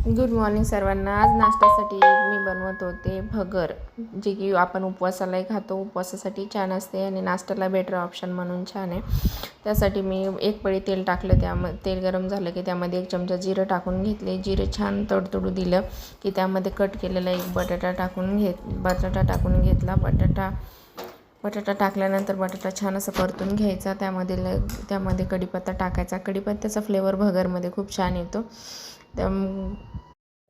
Good morning सर्वांना। आज नाश्त्यासाठी मी बनवत होते भगर, जे की आपण उपवासालाही खातो, उपवासासाठी छान असते आणि नाश्त्याला बेटर ऑप्शन म्हणून छान आहे। त्यासाठी मी एक पळी तेल टाकलं, त्यामध्ये तेल गरम झालं की त्यामध्ये 1 चमचा जिरं टाकून घेतले। जिरे छान तडतडू दिलं की त्यामध्ये कट केलेला एक बटाटा टाकून घेतला। बटाटा टाकल्यानंतर बटाटा छान असं परतून घ्यायचा। त्यामध्ये कढीपत्ता टाकायचा। कढीपत्त्याचा फ्लेवर भगरमध्ये खूप छान येतो।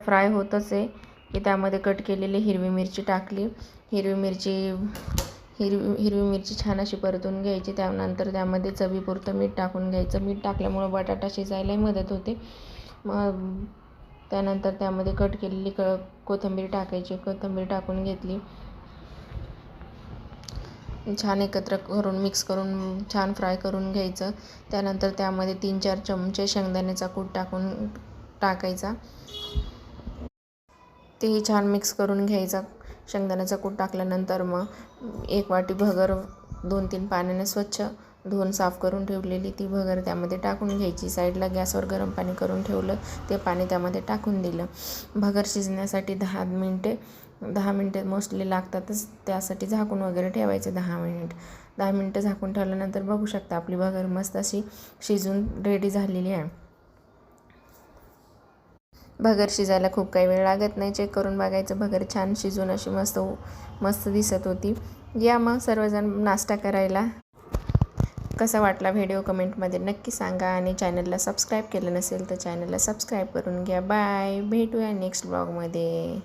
फ्राय होतच आहे की त्यामध्ये कट केलेली हिरवी मिरची टाकली। हिरवी मिरची छान अशी परतून घ्यायची। त्यानंतर त्यामध्ये चवीपुरतं मीठ टाकून घ्यायचं। मीठ टाकल्यामुळे बटाटा शिजायलाही मदत होते। मग त्यानंतर त्यामध्ये कट केलेली कोथिंबीर टाकायची। कोथिंबीर टाकून घेतली, छान एकत्र करून मिक्स करून छान फ्राय करून घ्यायचं। त्यानंतर त्यामध्ये 3-4 चमचे शेंगदाण्याचा कूट टाकायचा। तेही छान मिक्स करून घ्यायचा। शेंगदाण्याचा कूट टाकल्यानंतर मग 1 वाटी भगर 2-3 पाण्याने स्वच्छ धुवून साफ करून ठेवलेली ती भगर त्यामध्ये टाकून घ्यायची। साईडला गॅसवर गरम पाणी करून ठेवलं, ते पाणी त्यामध्ये टाकून दिलं। भगर शिजण्यासाठी 10 मिनटे मोस्टली लागतातच, त्यासाठी झाकून वगैरे ठेवायचं 10 मिनिटं झाकून ठेवल्यानंतर बघू शकता आपली भगर मस्त अशी शिजून रेडी झालेली आहे। भगर शिजायला खूप काही वेळ लागत नाही, चेक करून बघायचं। भगर छान शिजून अशी मस्त दिसत होती। या मग सर्वजण नाश्ता करायला। कसा वाटला व्हिडिओ कमेंटमध्ये नक्की सांगा आणि चॅनलला सबस्क्राईब केलं नसेल तर चॅनलला सबस्क्राईब करून घ्या। बाय, भेटूया नेक्स्ट ब्लॉगमध्ये।